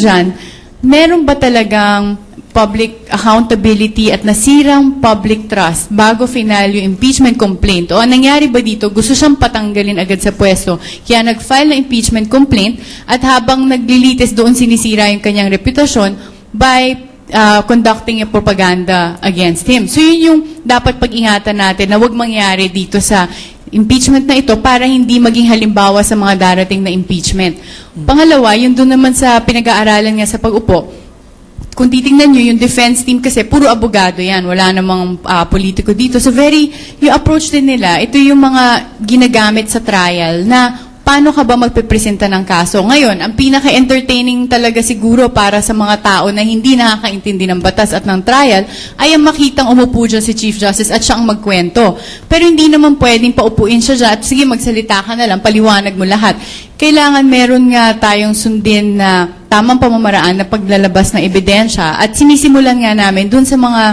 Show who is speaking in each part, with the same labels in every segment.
Speaker 1: dyan, meron ba talagang public accountability at nasirang public trust bago final yung impeachment complaint? O ang nangyari ba dito, gusto siyang patanggalin agad sa pwesto, kaya nag-file ng impeachment complaint at habang naglilitis doon sinisira yung kanyang reputasyon by conducting a propaganda against him. So yun yung dapat pag-ingatan natin na huwag mangyari dito sa impeachment na ito para hindi maging halimbawa sa mga darating na impeachment. Pangalawa, yun doon naman sa pinag-aaralan nga sa pag-upo, kung titingnan nyo, yung defense team kasi, puro abogado yan. Wala namang politiko dito. So yung approach din nila, ito yung mga ginagamit sa trial na paano ka ba magpipresenta ng kaso? Ngayon, ang pinaka-entertaining talaga siguro para sa mga tao na hindi nakakaintindi ng batas at ng trial ay ang makitang umupo dyan si Chief Justice at siya ang magkwento. Pero hindi naman pwedeng paupuin siya dyan at sige, magsalita ka na lang, paliwanag mo lahat. Kailangan meron nga tayong sundin na tamang pamamaraan na paglalabas ng ebidensya at sinisimulan nga namin dun sa mga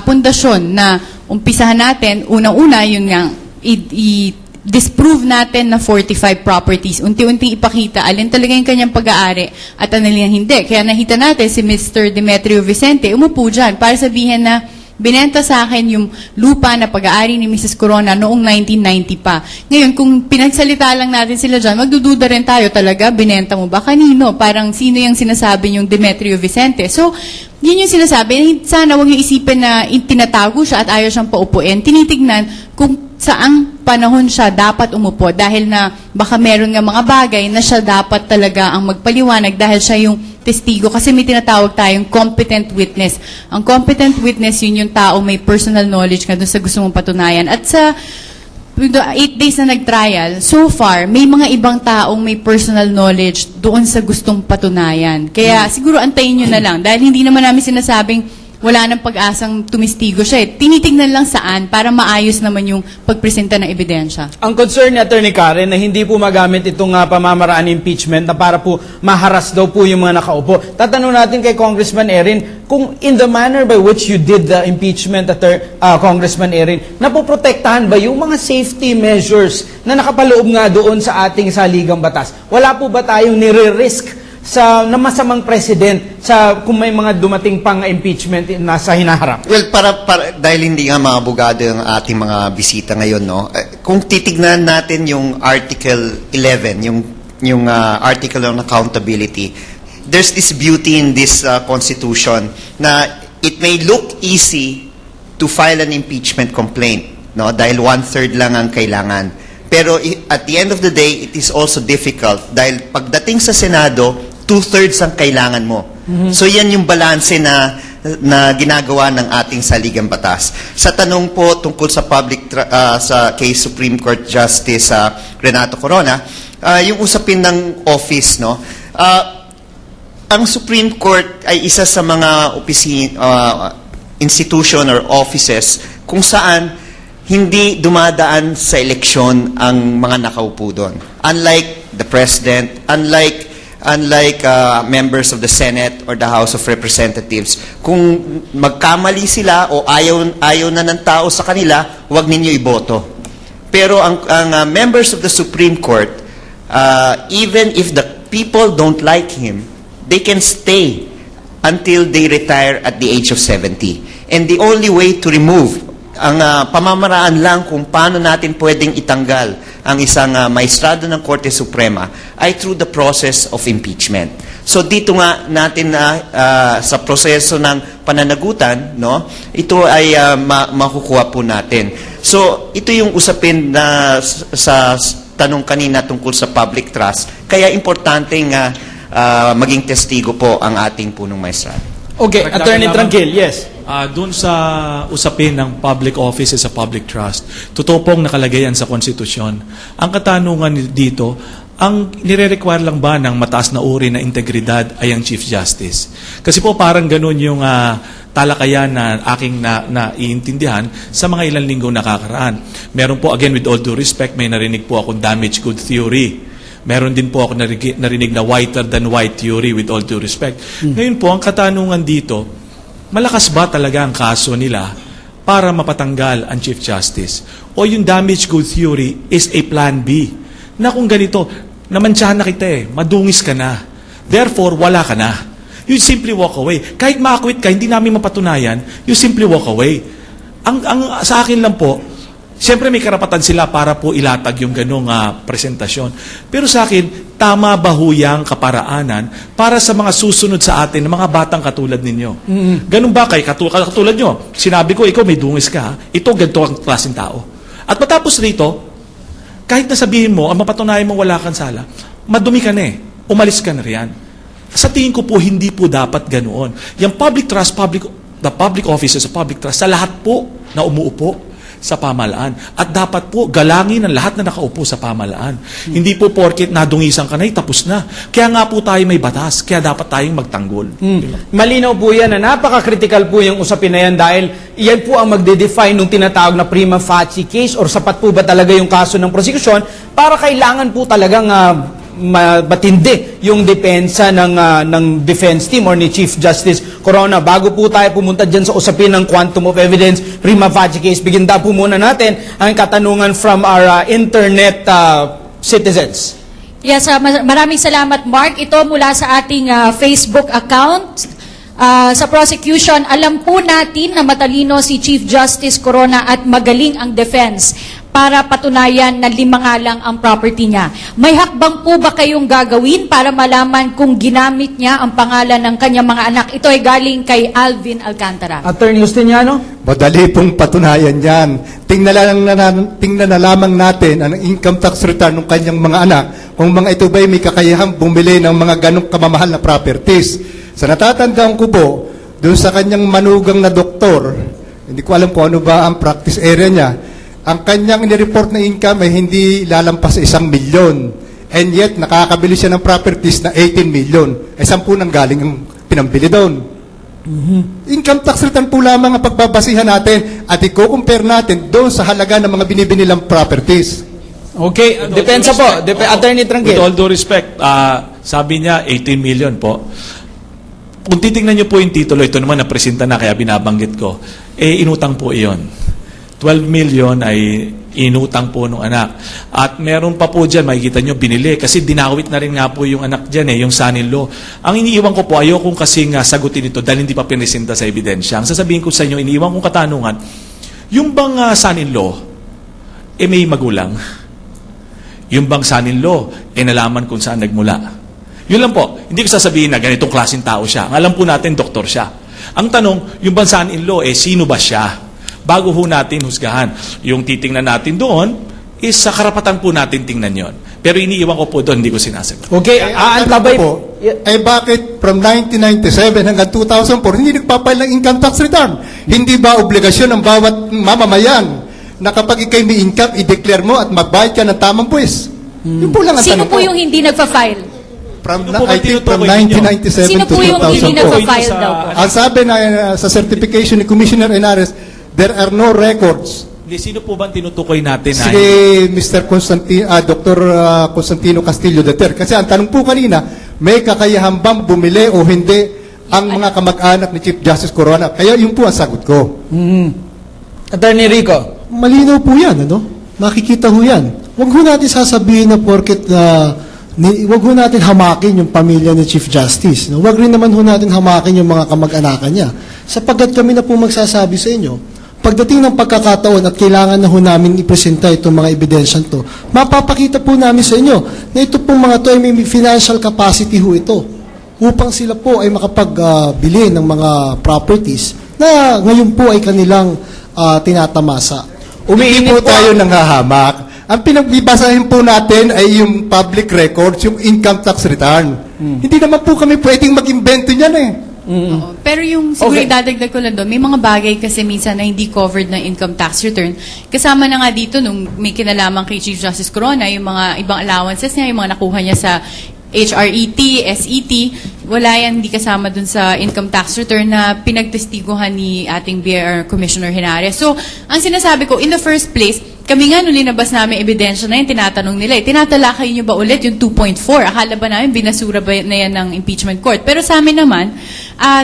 Speaker 1: pundasyon na umpisahan natin, unang-una, yun nga, disprove natin na 45 properties. Unti-unting ipakita alin talaga yung kanyang pag-aari at alin yung hindi. Kaya nakita natin si Mr. Demetrio Vicente, umupo dyan para sabihin na binenta sa akin yung lupa na pag-aari ni Mrs. Corona noong 1990 pa. Ngayon, kung pinagsalita lang natin sila dyan, magdududa rin tayo talaga, binenta mo ba? Kanino? Parang sino yung sinasabi yung Demetrio Vicente? So, yun yung sinasabi. Sana huwag yung isipin na tinatago siya at ayaw siyang paupuin. Tinitignan kung saang panahon siya dapat umupo dahil na baka meron nga mga bagay na siya dapat talaga ang magpaliwanag dahil siya yung testigo. Kasi may tinatawag tayong competent witness. Ang competent witness, yun yung tao may personal knowledge ka dun sa gusto mong patunayan. At sa 8 days na nag-trial, so far, may mga ibang taong may personal knowledge doon sa gustong patunayan. Kaya siguro antayin nyo na lang. Dahil hindi naman namin sinasabing wala nang pag-asang tumistigo siya. Tinitignan lang saan para maayos naman yung pagpresenta ng ebidensya.
Speaker 2: Ang concern ni Attorney Karen na hindi po magamit itong pamamaraan ng impeachment na para po maharas daw po yung mga nakaupo. Tatanong natin kay Congressman Erin kung in the manner by which you did the impeachment, Congressman Erin, napoprotektahan ba yung mga safety measures na nakapaloob nga doon sa ating saligang batas? Wala po ba tayong nire-risk sa masamang president sa kung may mga dumating pang impeachment na sa hinaharap?
Speaker 3: Well, dahil hindi nga mga abogado yung ating mga bisita ngayon, no? Kung titignan natin yung Article 11, yung Article on Accountability, there's this beauty in this Constitution na it may look easy to file an impeachment complaint, no? Dahil 1/3 lang ang kailangan. Pero at the end of the day, it is also difficult dahil pagdating sa Senado, 2/3 ang kailangan mo. So yan yung balanse na ginagawa ng ating saligang batas. Sa tanong po tungkol sa sa kay Supreme Court Justice Renato Corona, yung usapin ng office, no? Ang Supreme Court ay isa sa mga institution or offices kung saan hindi dumadaan sa eleksyon ang mga nakaupo doon. Unlike the President, unlike members of the Senate or the House of Representatives, kung magkamali sila o ayaw na ng tao sa kanila, huwag ninyo iboto. Pero ang members of the Supreme Court, even if the people don't like him, they can stay until they retire at the age of 70. And the only way to remove ang pamamaraan lang kung paano natin pwedeng itanggal ang isang maestrado ng Korte Suprema ay through the process of impeachment. So dito nga natin sa proseso ng pananagutan, no, ito ay makukuha po natin. So ito yung usapin na sa tanong kanina tungkol sa public trust. Kaya importante nga maging testigo po ang ating punong maestrado.
Speaker 2: Okay, Attorney Tranquil, yes.
Speaker 4: Doon sa usapin ng public office sa public trust, totoo pong nakalagay yan sa konstitusyon. Ang katanungan dito, ang nire-require lang ba ng mataas na uri na integridad ay ang Chief Justice? Kasi po parang ganun yung talakayan na aking naiintindihan sa mga ilang linggong nakakaraan. Meron po, again, with all due respect, may narinig po akong damage good theory. Meron din po ako narinig na whiter than white theory with all due respect. Ngayon po, ang katanungan dito, malakas ba talaga ang kaso nila para mapatanggal ang Chief Justice? O yung damage good theory is a plan B? Na kung ganito, namantsahan na kita madungis ka na. Therefore, wala ka na. You simply walk away. Kahit ma-acquit ka, hindi namin mapatunayan, you simply walk away. Ang sa akin lang po, siyempre may karapatan sila para po ilatag yung ganong presentasyon. Pero sa akin, tama ba huyang kaparaanan para sa mga susunod sa atin, ng mga batang katulad ninyo? Ganun ba kay katulad nyo? Sinabi ko, ikaw may dungis ka, ito ganito ang klaseng tao. At matapos rito, kahit nasabihin mo, ang mapatunayan mo wala kang sala, madumi ka na eh. Umalis ka na riyan. Sa tingin ko po, hindi po dapat ganoon. Yung public trust, the public offices of public trust, sa lahat po na umuupo sa pamahalaan. At dapat po galangin ang lahat na nakaupo sa pamahalaan. Hindi po porket nadungisan ka na, tapos na. Kaya nga po tayo may batas, kaya dapat tayong magtanggol.
Speaker 2: Malinaw po yan na napaka-critical po yung usapin na yan dahil yan po ang magde-define ng tinatawag na prima facie case or sapat po ba talaga yung kaso ng prosecution para kailangan po talagang matindi yung depensa ng defense team or ni Chief Justice Corona. Bago po tayo pumunta dyan sa usapin ng quantum of evidence, prima facie case, bigyan po muna natin ang katanungan from our internet citizens.
Speaker 5: Yes, maraming salamat, Mark. Ito mula sa ating Facebook account. Sa prosecution, alam po natin na matalino si Chief Justice Corona at magaling ang defense para patunayan na 5 nga lang ang property niya. May hakbang po ba kayong gagawin para malaman kung ginamit niya ang pangalan ng kanyang mga anak? Ito ay galing kay Alvin Alcantara.
Speaker 2: Attorney Justiniano?
Speaker 6: Madali pong patunayan yan. Tingnan na lamang natin ang income tax return ng kanyang mga anak kung mga ito ba'y may kakayahang bumili ng mga ganong kamamahal na properties. Sa natatandaan ko po, doon sa kanyang manugang na doktor, hindi ko alam kung ano ba ang practice area niya, ang kanyang nireport na income ay hindi lalampas sa 1 milyon. And yet, nakakabili siya ng properties na 18 million. Ay 10 nang galing ang pinambili doon. Income tax return po lamang ang pagbabasihan natin at i-compare natin doon sa halaga ng mga binibinilang properties.
Speaker 2: Okay, depensa po. Attorney Tranquil.
Speaker 4: With all due respect, sabi niya 18 million po. Kung titingnan niyo po yung titulo, ito naman na-presenta na kaya binabanggit ko, inutang po iyon. 12 million ay inutang po ng anak. At meron pa po dyan, makikita nyo, binili. Kasi dinawit na rin nga po yung anak dyan, yung son-in-law. Ang iniiwan ko po, ayokong kasing sagutin ito dahil hindi pa pinisenta sa ebidensya. Ang sasabihin ko sa inyo, iniiwan kong katanungan, yung bang son-in-law, may magulang? Yung bang son-in-law, nalaman kung saan nagmula? Yun lang po. Hindi ko sasabihin na ganitong klaseng tao siya. Ang alam po natin, doktor siya. Ang tanong, yung bang son-in-law, sino ba siya? Bago ho natin husgahan. Yung titingnan natin doon, is sa karapatan po natin tingnan yon. Pero iniiwan ko po doon, hindi ko sinasagot.
Speaker 2: Okay, aantabay
Speaker 6: po. Bakit from 1997 hanggang 2004, hindi nagpapile ng income tax return? Hindi ba obligasyon ng bawat mamamayan na kapag ikay may income, i-declare mo at magbayad ka ng tamang buwis? Yun po lang ang
Speaker 5: Sino
Speaker 6: tanong
Speaker 5: po
Speaker 6: ko.
Speaker 5: yung hindi nagpa-file?
Speaker 6: I think from 1997
Speaker 5: Sino
Speaker 6: to
Speaker 5: po yung hindi
Speaker 6: 2004.
Speaker 5: nagpa-file daw po?
Speaker 6: Ang sabi na sa certification ni Commissioner Henares, there are no records.
Speaker 4: Sino po bang tinutukoy natin?
Speaker 6: Si Mr. Dr. Constantino Castillo III. Kasi ang tanong po kanina, may kakayahan bang bumili o hindi ang mga kamag-anak ni Chief Justice Corona? Kaya yun po ang sagot ko.
Speaker 2: Attorney Rico?
Speaker 7: Malinaw po yan, ano? Makikita ho yan. Huwag ho natin sasabihin na porket huwag ho natin hamakin yung pamilya ni Chief Justice. No? Huwag rin naman ho natin hamakin yung mga kamag-anakan niya. Sapagkat kami na po magsasabi sa inyo, pagdating ng pagkakataon at kailangan na ho namin ipresenta itong mga ebidensyan to, mapapakita po namin sa inyo na ito pong mga to ay may financial capacity ho ito upang sila po ay makapagbili ng mga properties na ngayon po ay kanilang tinatamasa.
Speaker 6: Hindi po tayo nanghahamak. Ang pinagbibasahin po natin ay yung public records, yung income tax return. Hindi naman po kami pwedeng mag-invento niyan eh.
Speaker 1: Oo. Pero yung siguro idadagdag ko lang doon, may mga bagay kasi minsan na hindi covered ng income tax return. Kasama na nga dito nung may kinalaman kay Chief Justice Corona, yung mga ibang allowances niya, yung mga nakuha niya sa HRET, SET, wala yan, hindi kasama dun sa income tax return na pinagtestiguhan ni ating BIR Commissioner Henares. So, ang sinasabi ko, in the first place, kami nga nung linabas namin ebidensya na yan, tinatanong nila, tinatalakay niyo ba ulit yung 2.4? Akala ba namin binasura ba na yan ng impeachment court? Pero sa amin naman,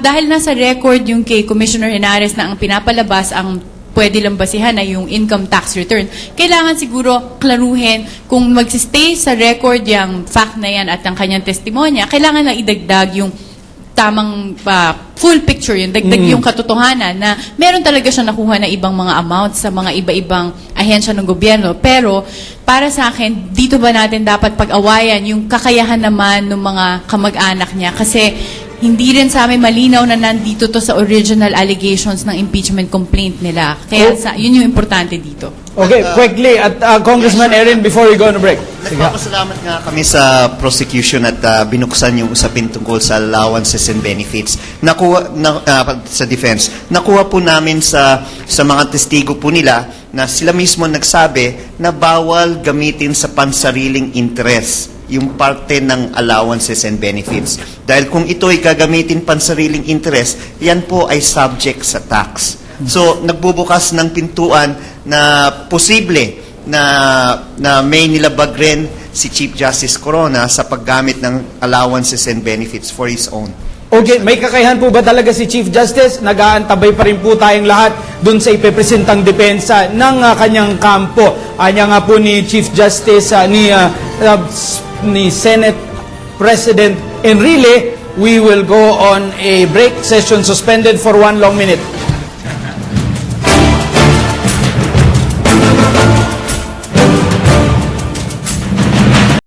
Speaker 1: dahil nasa record yung kay Commissioner Henares na ang pinapalabas ang pwede lang basihan na yung income tax return. Kailangan siguro klaruhin kung magsistay sa record yung fact na yan at ang kanyang testimonya, kailangan na idagdag yung tamang full picture, yung dagdag yung katotohanan na meron talaga siya nakuha na ibang mga amounts sa mga iba-ibang ahensya ng gobyerno. Pero para sa akin, dito ba natin dapat pag-awayan yung kakayahan naman ng mga kamag-anak niya? Kasi hindi rin sa amin malinaw na nandito to sa original allegations ng impeachment complaint nila. Kaya yun yung importante dito.
Speaker 2: Okay, quickly, at Congressman Erin, before we go on a break.
Speaker 3: Nagpapasalamat nga kami sa prosecution at binuksan yung usapin tungkol sa allowances and benefits. Sa defense. Nakuha po namin sa mga testigo po nila na sila mismo nagsabi na bawal gamitin sa pansariling interest yung parte ng allowances and benefits. Dahil kung ito ay gagamitin pansariling interest, yan po ay subject sa tax. So, nagbubukas ng pintuan na posible na may nilabag rin si Chief Justice Corona sa paggamit ng allowances and benefits for his own.
Speaker 2: Okay, may kakayahan po ba talaga si Chief Justice? Nag-aantabay pa rin po tayong lahat dun sa ipepresentang depensa ng kanyang kampo. Anya nga po ni Chief Justice, ni Senate President Enrile. We will go on a break session suspended for 1 long minute.